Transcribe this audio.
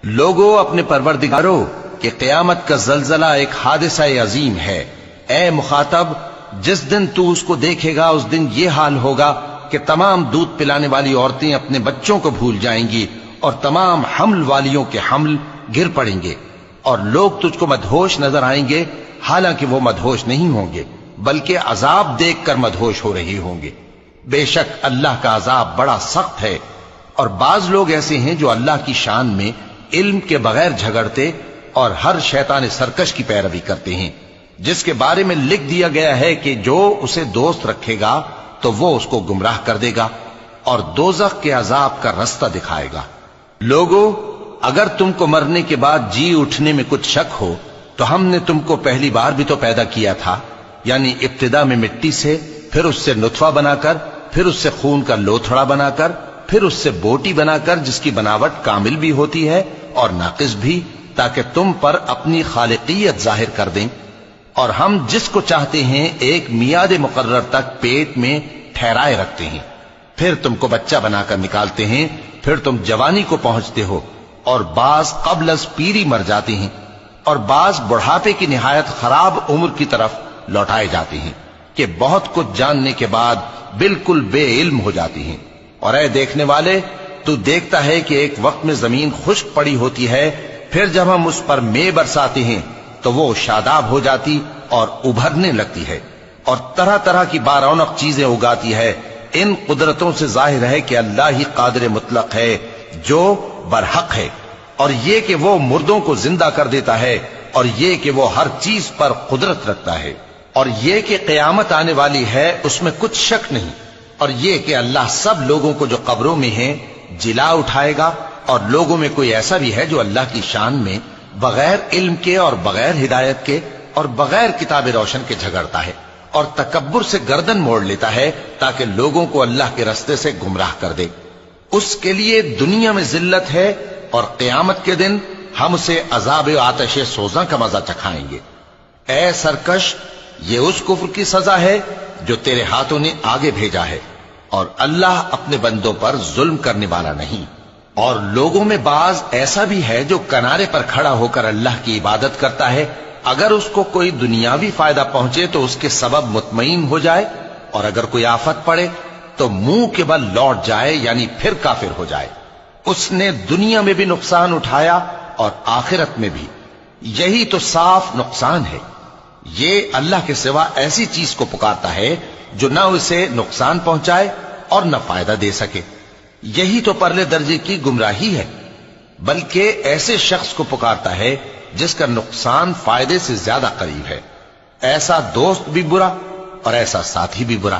لوگو اپنے پروردگارو کہ قیامت کا زلزلہ ایک حادثہ عظیم ہے۔ اے مخاطب، جس دن تو اس کو دیکھے گا اس دن یہ حال ہوگا کہ تمام دودھ پلانے والی عورتیں اپنے بچوں کو بھول جائیں گی اور تمام حمل والیوں کے حمل گر پڑیں گے، اور لوگ تجھ کو مدہوش نظر آئیں گے، حالانکہ وہ مدہوش نہیں ہوں گے بلکہ عذاب دیکھ کر مدہوش ہو رہے ہوں گے۔ بے شک اللہ کا عذاب بڑا سخت ہے۔ اور بعض لوگ ایسے ہیں جو اللہ کی شان میں علم کے بغیر جھگڑتے اور ہر شیطان سرکش کی پیروی کرتے ہیں، جس کے بارے میں لکھ دیا گیا ہے کہ جو اسے دوست رکھے گا تو وہ اس کو گمراہ کر دے گا اور دوزخ کے عذاب کا رستہ دکھائے گا۔ لوگو، اگر تم کو مرنے کے بعد جی اٹھنے میں کچھ شک ہو تو ہم نے تم کو پہلی بار بھی تو پیدا کیا تھا، یعنی ابتدا میں مٹی سے، پھر اس سے نطفہ بنا کر، پھر اس سے خون کا لوتھڑا بنا کر، پھر اس سے بوٹی بنا کر جس کی بناوٹ کامل بھی ہوتی ہے اور ناقص بھی، تاکہ تم پر اپنی خالقیت ظاہر کر دیں۔ اور ہم جس کو چاہتے ہیں ایک میعاد مقرر تک پیٹ میں ٹھہرائے رکھتے ہیں، پھر تم کو بچہ بنا کر نکالتے ہیں، پھر تم جوانی کو پہنچتے ہو، اور بعض قبل از پیری مر جاتے ہیں، اور بعض بڑھاپے کی نہایت خراب عمر کی طرف لوٹائے جاتے ہیں کہ بہت کچھ جاننے کے بعد بالکل بے علم ہو جاتی ہیں۔ اور اے دیکھنے والے، تو دیکھتا ہے کہ ایک وقت میں زمین خشک پڑی ہوتی ہے، پھر جب ہم اس پر مے برساتے ہیں تو وہ شاداب ہو جاتی اور ابھرنے لگتی ہے اور طرح طرح کی بارونق چیزیں اگاتی ہے۔ ان قدرتوں سے ظاہر ہے کہ اللہ ہی قادر مطلق ہے جو برحق ہے، اور یہ کہ وہ مردوں کو زندہ کر دیتا ہے، اور یہ کہ وہ ہر چیز پر قدرت رکھتا ہے، اور یہ کہ قیامت آنے والی ہے اس میں کچھ شک نہیں، اور یہ کہ اللہ سب لوگوں کو جو قبروں میں ہیں جلا اٹھائے گا، اور لوگوں میں کوئی ایسا بھی ہے جو اللہ کی شان میں بغیر علم کے اور بغیر ہدایت کے اور بغیر کتاب روشن کے جھگڑتا ہے اور تکبر سے گردن موڑ لیتا ہے تاکہ لوگوں کو اللہ کے رستے سے گمراہ کر دے۔ اس کے لیے دنیا میں ذلت ہے، اور قیامت کے دن ہم اسے عذاب آتش سوزاں کا مزہ چکھائیں گے۔ اے سرکش، یہ اس کفر کی سزا ہے جو تیرے ہاتھوں نے آگے بھیجا ہے، اور اللہ اپنے بندوں پر ظلم کرنے والا نہیں۔ اور لوگوں میں بعض ایسا بھی ہے جو کنارے پر کھڑا ہو کر اللہ کی عبادت کرتا ہے، اگر اس کو کوئی دنیاوی فائدہ پہنچے تو اس کے سبب مطمئن ہو جائے، اور اگر کوئی آفت پڑے تو منہ کے بل لوٹ جائے، یعنی پھر کافر ہو جائے۔ اس نے دنیا میں بھی نقصان اٹھایا اور آخرت میں بھی، یہی تو صاف نقصان ہے۔ یہ اللہ کے سوا ایسی چیز کو پکارتا ہے جو نہ اسے نقصان پہنچائے اور نہ فائدہ دے سکے، یہی تو پرلے درجے کی گمراہی ہے۔ بلکہ ایسے شخص کو پکارتا ہے جس کا نقصان فائدے سے زیادہ قریب ہے۔ ایسا دوست بھی برا اور ایسا ساتھی بھی برا۔